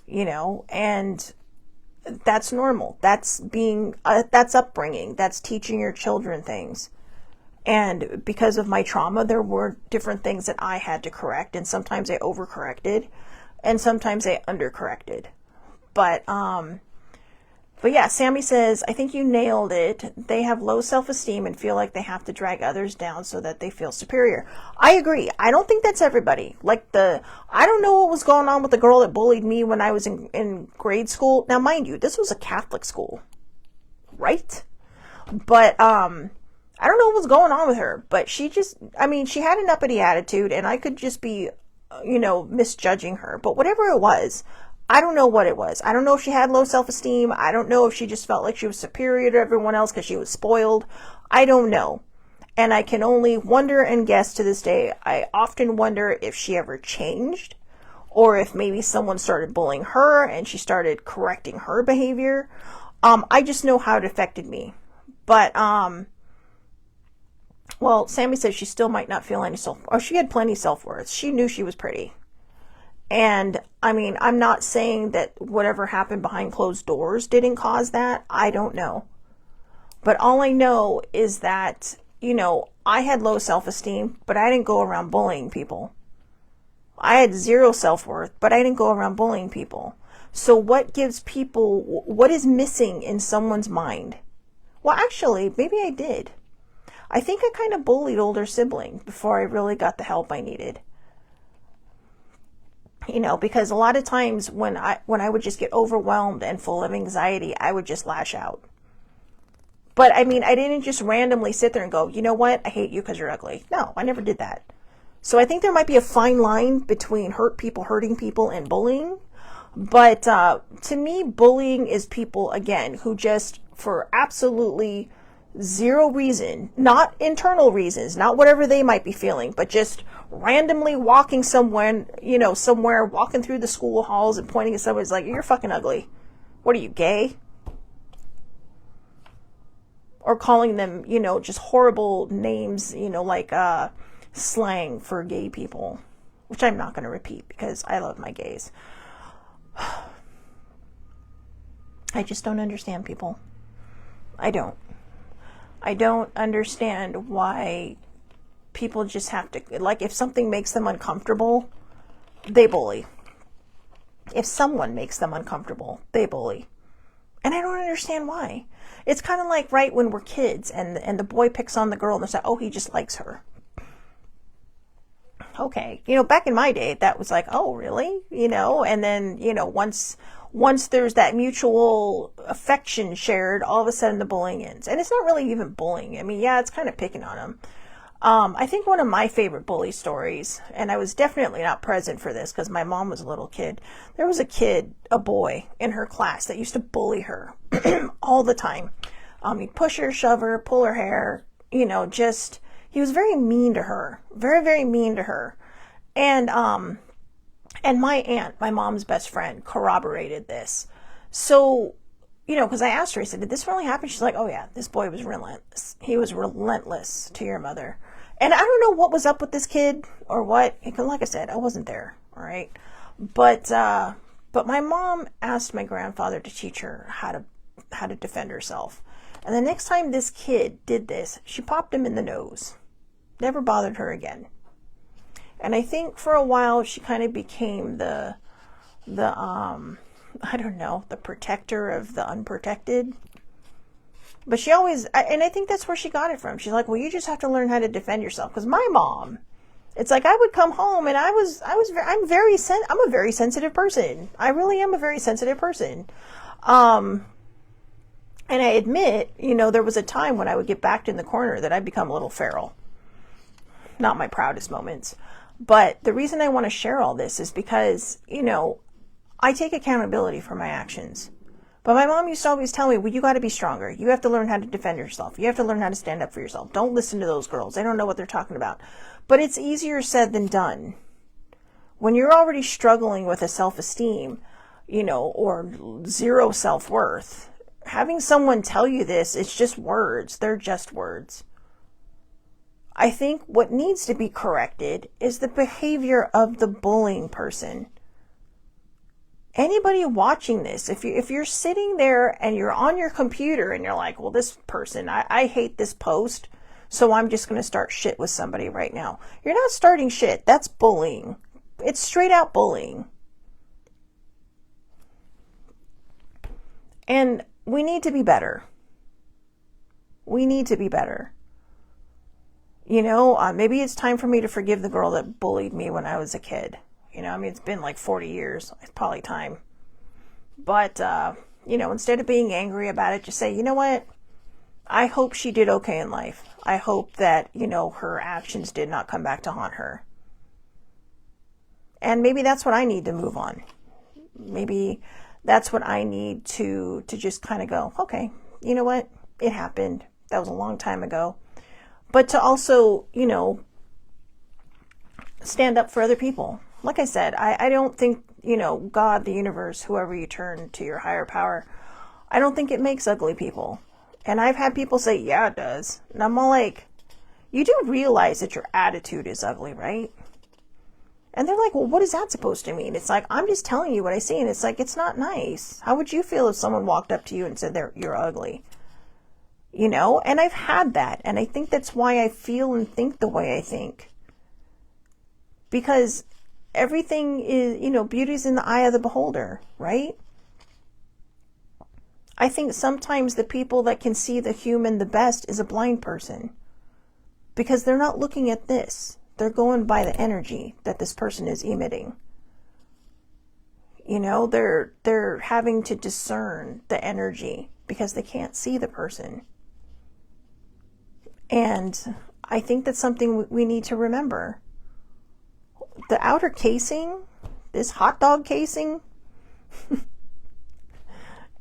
and that's normal. That's that's upbringing. That's teaching your children things. And because of my trauma, there were different things that I had to correct, and sometimes I overcorrected, and sometimes I undercorrected. But yeah, Sammy says, I think you nailed it. They have low self-esteem and feel like they have to drag others down so that they feel superior. I agree. I don't think that's everybody. I don't know what was going on with the girl that bullied me when I was in grade school. Now, mind you, this was a Catholic school, right? But, I don't know what was going on with her, but she had an uppity attitude, and I could just be, misjudging her. But whatever it was, I don't know what it was. I don't know if she had low self-esteem. I don't know if she just felt like she was superior to everyone else because she was spoiled. I don't know. And I can only wonder and guess to this day. I often wonder if she ever changed, or if maybe someone started bullying her and she started correcting her behavior. I just know how it affected me. But, well, Sammy says she still might not feel any she had plenty of self-worth. She knew she was pretty. And, I'm not saying that whatever happened behind closed doors didn't cause that. I don't know. But all I know is that, I had low self-esteem, but I didn't go around bullying people. I had zero self-worth, but I didn't go around bullying people. So what is missing in someone's mind? Well, actually, maybe I did. I think I kind of bullied older siblings before I really got the help I needed. Because a lot of times when I would just get overwhelmed and full of anxiety, I would just lash out. But I didn't just randomly sit there and go, you know what? I hate you because you're ugly. No, I never did that. So I think there might be a fine line between hurting people and bullying. But to me, bullying is people, again, who just for absolutely zero reason, not internal reasons, not whatever they might be feeling, but just randomly walking somewhere, walking through the school halls and pointing at someone's like, you're fucking ugly. What are you, gay? Or calling them, just horrible names, like slang for gay people, which I'm not going to repeat because I love my gays. I just don't understand people. I don't understand why people just have to, if something makes them uncomfortable, they bully. If someone makes them uncomfortable, they bully. And I don't understand why. It's kind of like right when we're kids and the boy picks on the girl and they say, oh, he just likes her. Okay. Back in my day, that was like, oh, really? And then, once there's that mutual affection shared, all of a sudden the bullying ends. And it's not really even bullying. Yeah, it's kind of picking on them. I think one of my favorite bully stories, and I was definitely not present for this because my mom was a little kid. There was a boy in her class that used to bully her all the time. He'd push her, shove her, pull her hair, he was very mean to her, very, very mean to her. And my aunt, my mom's best friend, corroborated this. So, because I asked her, I said, did this really happen? She's like, oh yeah, this boy was relentless. He was relentless to your mother. And I don't know what was up with this kid or what, because like I said, I wasn't there. All right. But my mom asked my grandfather to teach her how to defend herself. And the next time this kid did this, she popped him in the nose. Never bothered her again. And I think for a while she kind of became the protector of the unprotected. But she always, and I think that's where she got it from. She's like, well, you just have to learn how to defend yourself. Because my mom, it's like I would come home and I'm a very sensitive person. I really am a very sensitive person. And And I admit, there was a time when I would get backed in the corner that I'd become a little feral. Not my proudest moments. But the reason I want to share all this is because, I take accountability for my actions. But my mom used to always tell me, well, you got to be stronger. You have to learn how to defend yourself. You have to learn how to stand up for yourself. Don't listen to those girls. They don't know what they're talking about. But it's easier said than done. When you're already struggling with a self-esteem, or zero self-worth, having someone tell you this, it's just words. They're just words. I think what needs to be corrected is the behavior of the bullying person. Anybody watching this, if you're sitting there and you're on your computer and you're like, well, this person, I hate this post, so I'm just going to start shit with somebody right now. You're not starting shit. That's bullying. It's straight out bullying. And we need to be better. We need to be better. Maybe it's time for me to forgive the girl that bullied me when I was a kid. It's been like 40 years. It's probably time. But, instead of being angry about it, just say, you know what? I hope she did okay in life. I hope that, her actions did not come back to haunt her. And maybe that's what I need to move on. Maybe that's what I need to just kind of go, okay, you know what? It happened. That was a long time ago. But to also, stand up for other people. Like I said, I don't think, God, the universe, whoever you turn to, your higher power, I don't think it makes ugly people. And I've had people say, yeah, it does. And I'm all like, you do realize that your attitude is ugly, right? And they're like, well, what is that supposed to mean? It's like, I'm just telling you what I see. And it's like, it's not nice. How would you feel if someone walked up to you and said you're ugly? And I've had that. And I think that's why I feel and think the way I think. Because everything is, beauty's in the eye of the beholder, right? I think sometimes the people that can see the human the best is a blind person. Because they're not looking at this. They're going by the energy that this person is emitting. They're having to discern the energy because they can't see the person. And I think that's something we need to remember. The outer casing, this hot dog casing,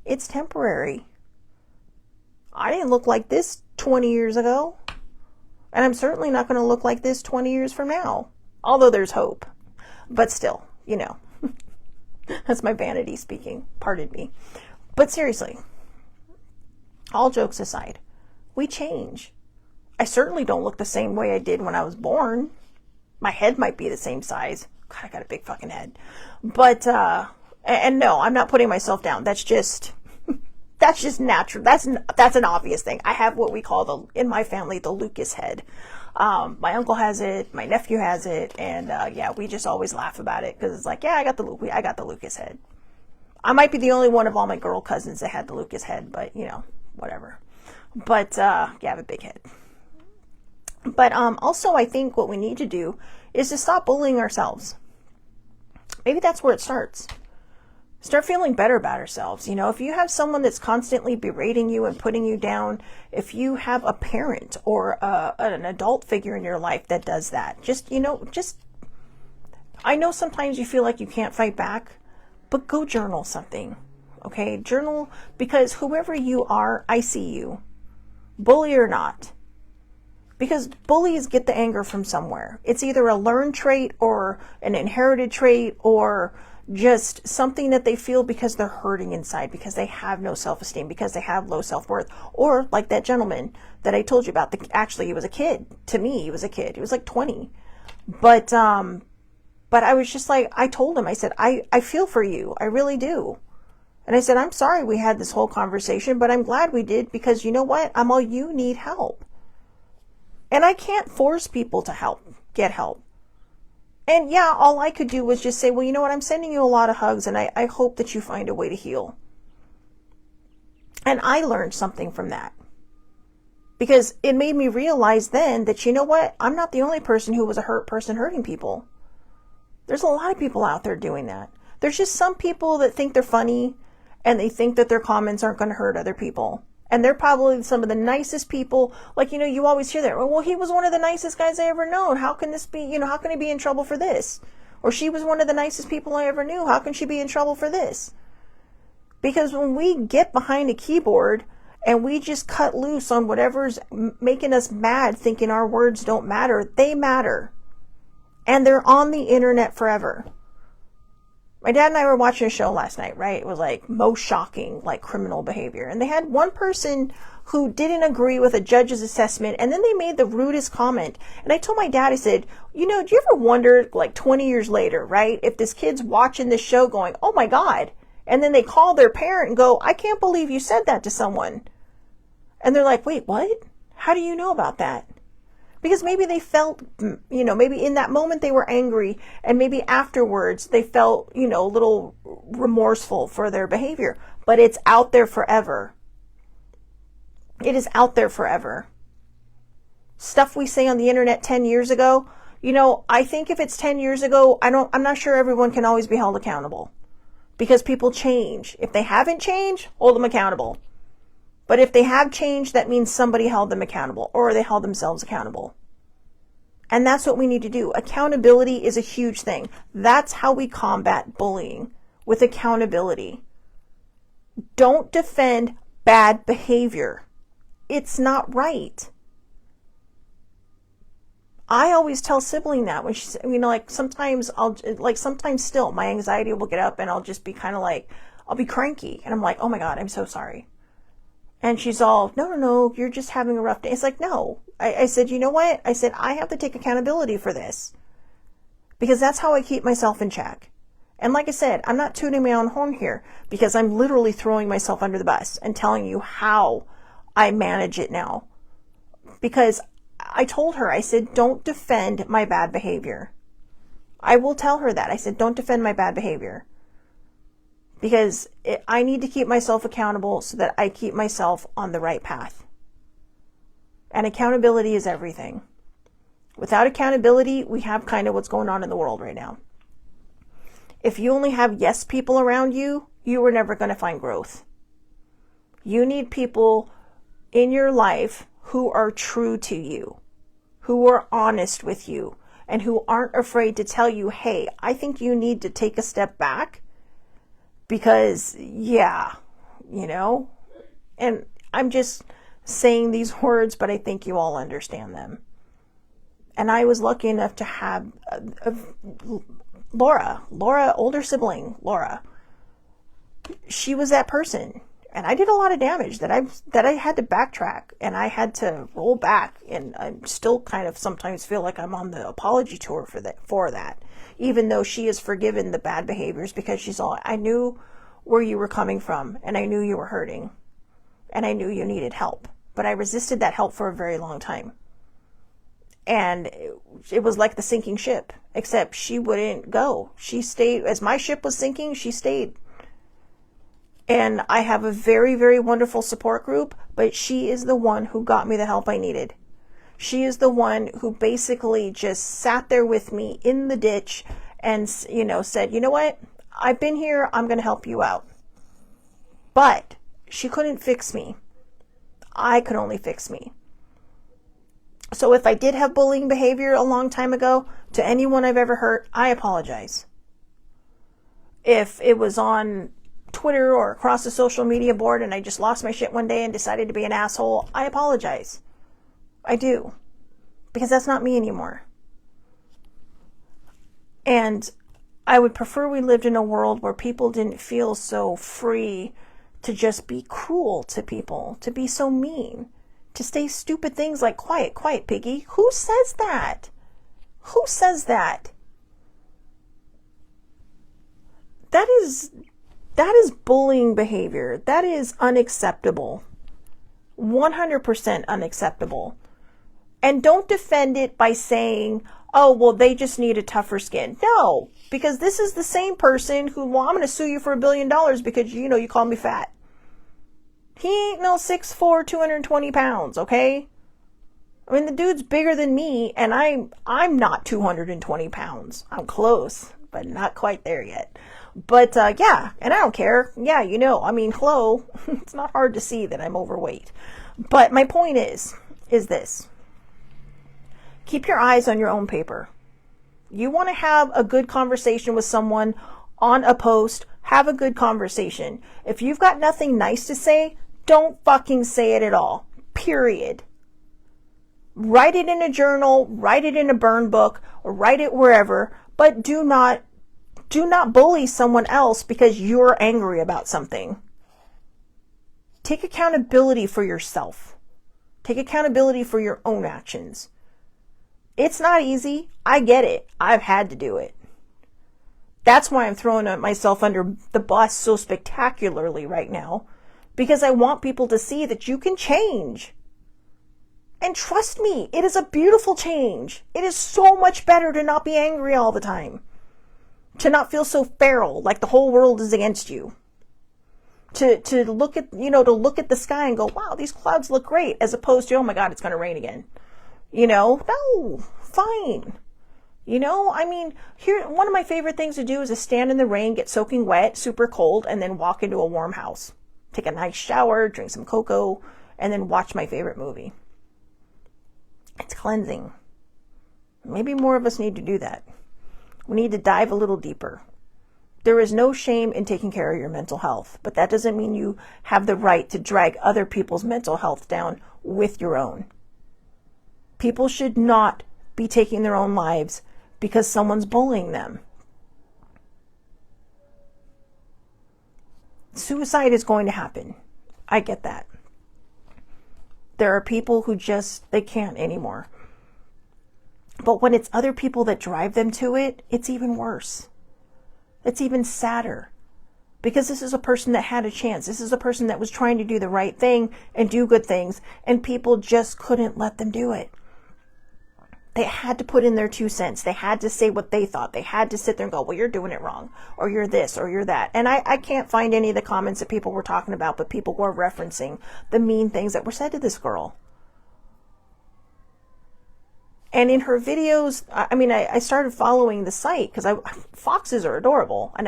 it's temporary. I didn't look like this 20 years ago. And I'm certainly not going to look like this 20 years from now. Although there's hope. But still, that's my vanity speaking. Pardon me. But seriously, all jokes aside, we change. I certainly don't look the same way I did when I was born. My head might be the same size. God, I got a big fucking head. But, and no, I'm not putting myself down. That's just natural. That's an obvious thing. I have what we call in my family, the Lucas head. My uncle has it, my nephew has it, and we just always laugh about it because it's like, yeah, I got the Lucas head. I might be the only one of all my girl cousins that had the Lucas head, but whatever. But I have a big head. But also, I think what we need to do is to stop bullying ourselves. Maybe that's where it starts. Start feeling better about ourselves. If you have someone that's constantly berating you and putting you down, if you have a parent or an adult figure in your life that does that, I know sometimes you feel like you can't fight back, but go journal something. Okay? Journal, because whoever you are, I see you. Bully or not. Because bullies get the anger from somewhere. It's either a learned trait or an inherited trait or just something that they feel because they're hurting inside, because they have no self-esteem, because they have low self-worth. Or like that gentleman that I told you about. Actually, he was a kid. To me, he was a kid. He was like 20. But I was just like, I told him, I said, I feel for you. I really do. And I said, I'm sorry we had this whole conversation, but I'm glad we did because you know what? You need help. And I can't force people to get help. And yeah, all I could do was just say, well, you know what? I'm sending you a lot of hugs and I hope that you find a way to heal. And I learned something from that. Because it made me realize then that, you know what? I'm not the only person who was a hurt person hurting people. There's a lot of people out there doing that. There's just some people that think they're funny and they think that their comments aren't going to hurt other people. And they're probably some of the nicest people. Like, you always hear that. Well, he was one of the nicest guys I ever known. How can this be, how can he be in trouble for this? Or she was one of the nicest people I ever knew. How can she be in trouble for this? Because when we get behind a keyboard and we just cut loose on whatever's making us mad, thinking our words don't matter, they matter. And they're on the internet forever. My dad and I were watching a show last night, right? It was like most shocking, like criminal behavior. And they had one person who didn't agree with a judge's assessment. And then they made the rudest comment. And I told my dad, I said, do you ever wonder, like 20 years later, right? If this kid's watching this show going, oh my God. And then they call their parent and go, I can't believe you said that to someone. And they're like, wait, what? How do you know about that? Because maybe they felt, maybe in that moment they were angry, and maybe afterwards they felt, a little remorseful for their behavior. But it's out there forever. It is out there forever. Stuff we say on the internet 10 years ago, I think if it's 10 years ago, I'm not sure everyone can always be held accountable. Because people change. If they haven't changed, hold them accountable. But if they have changed, that means somebody held them accountable, or they held themselves accountable. And that's what we need to do. Accountability is a huge thing. That's how we combat bullying, with accountability. Don't defend bad behavior. It's not right. I always tell sibling that when she's, sometimes sometimes still my anxiety will get up and I'll just be kind of like, I'll be cranky. And I'm like, oh my God, I'm so sorry. And she's all, no, you're just having a rough day. It's like, no. I said, you know what? I said, I have to take accountability for this. Because that's how I keep myself in check. And like I said, I'm not tooting my own horn here, because I'm literally throwing myself under the bus and telling you how I manage it now. Because I told her, I said, don't defend my bad behavior. I will tell her that. I said, don't defend my bad behavior. Because I need to keep myself accountable so that I keep myself on the right path. And accountability is everything. Without accountability, we have kind of what's going on in the world right now. If you only have yes people around you, you are never going to find growth. You need people in your life who are true to you, who are honest with you, and who aren't afraid to tell you, hey, I think you need to take a step back. Because, and I'm just saying these words, but I think you all understand them. And I was lucky enough to have Laura, older sibling, Laura. She was that person. And I did a lot of damage that I had to backtrack, and I had to roll back. And I still kind of sometimes feel like I'm on the apology tour for that. Even though she has forgiven the bad behaviors, because she's all, I knew where you were coming from, and I knew you were hurting, and I knew you needed help. But I resisted that help for a very long time. And it was like the sinking ship, except she wouldn't go. She stayed. As my ship was sinking, she stayed. And I have a very, very wonderful support group, but she is the one who got me the help I needed. She is the one who basically just sat there with me in the ditch and, said, you know what? I've been here. I'm going to help you out. But she couldn't fix me. I could only fix me. So if I did have bullying behavior a long time ago, to anyone I've ever hurt, I apologize. If it was on Twitter or across the social media board and I just lost my shit one day and decided to be an asshole, I apologize. I do. Because that's not me anymore. And I would prefer we lived in a world where people didn't feel so free to just be cruel to people, to be so mean, to say stupid things like, quiet, piggy. Who says that? Who says that? That is bullying behavior. That is unacceptable. 100% unacceptable. And don't defend it by saying, oh, well, they just need a tougher skin. No, because this is the same person who, well, I'm going to sue you for $1 billion because, you call me fat. He ain't no 6'4", 220 pounds, okay? I mean, the dude's bigger than me, and I'm not 220 pounds. I'm close, but not quite there yet. But yeah, and I don't care. Yeah, I mean, hello, it's not hard to see that I'm overweight. But my point is this. Keep your eyes on your own paper. You want to have a good conversation with someone on a post, have a good conversation. If you've got nothing nice to say, don't fucking say it at all. Period. Write it in a journal, write it in a burn book, or write it wherever, but do not bully someone else because you're angry about something. Take accountability for yourself. Take accountability for your own actions. It's not easy. I get it. I've had to do it. That's why I'm throwing myself under the bus so spectacularly right now, because I want people to see that you can change. And trust me, it is a beautiful change. It is so much better to not be angry all the time. To not feel so feral, like the whole world is against you. To look at, to look at the sky and go, wow, these clouds look great, as opposed to, oh my God, it's going to rain again. No, fine. I mean, here, one of my favorite things to do is to stand in the rain, get soaking wet, super cold, and then walk into a warm house. Take a nice shower, drink some cocoa, and then watch my favorite movie. It's cleansing. Maybe more of us need to do that. We need to dive a little deeper. There is no shame in taking care of your mental health, but that doesn't mean you have the right to drag other people's mental health down with your own. People should not be taking their own lives because someone's bullying them. Suicide is going to happen. I get that. There are people who they can't anymore. But when it's other people that drive them to it, it's even worse. It's even sadder. Because this is a person that had a chance. This is a person that was trying to do the right thing and do good things, and people just couldn't let them do it. They had to put in their 2 cents. They had to say what they thought. They had to sit there and go, well, you're doing it wrong, or you're this, or you're that. And I can't find any of the comments that people were talking about, but people were referencing the mean things that were said to this girl. And in her videos, I started following the site because foxes are adorable. And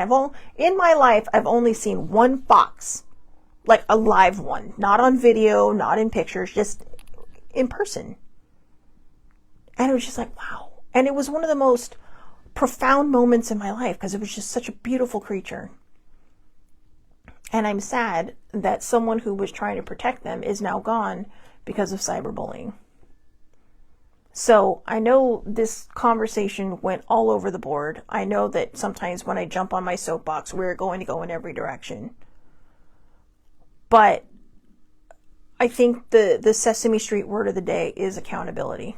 in my life, I've only seen one fox, like a live one, not on video, not in pictures, just in person. And it was just like, wow. And it was one of the most profound moments in my life because it was just such a beautiful creature. And I'm sad that someone who was trying to protect them is now gone because of cyberbullying. So I know this conversation went all over the board. I know that sometimes when I jump on my soapbox, we're going to go in every direction. But I think the Sesame Street word of the day is accountability.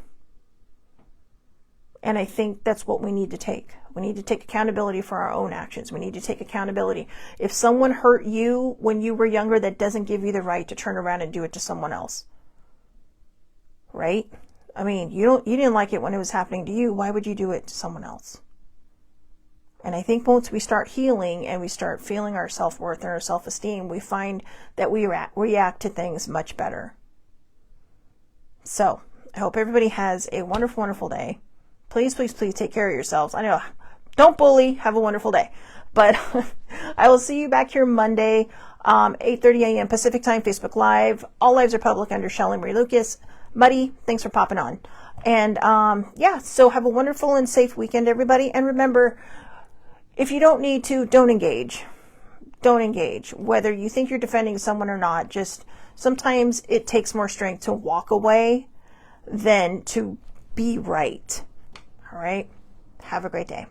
And I think that's what we need to take. We need to take accountability for our own actions. We need to take accountability. If someone hurt you when you were younger, that doesn't give you the right to turn around and do it to someone else. Right? I mean, you didn't like it when it was happening to you. Why would you do it to someone else? And I think once we start healing and we start feeling our self-worth and our self-esteem, we find that we react to things much better. So I hope everybody has a wonderful, wonderful day. Please, please, please take care of yourselves. I know, don't bully. Have a wonderful day. But I will see you back here Monday, 8:30 a.m. Pacific Time, Facebook Live. All lives are public under Shelley Marie Lucas. Muddy, thanks for popping on. And so have a wonderful and safe weekend, everybody. And remember, if you don't need to, don't engage. Don't engage. Whether you think you're defending someone or not, just sometimes it takes more strength to walk away than to be right. All right? Have a great day.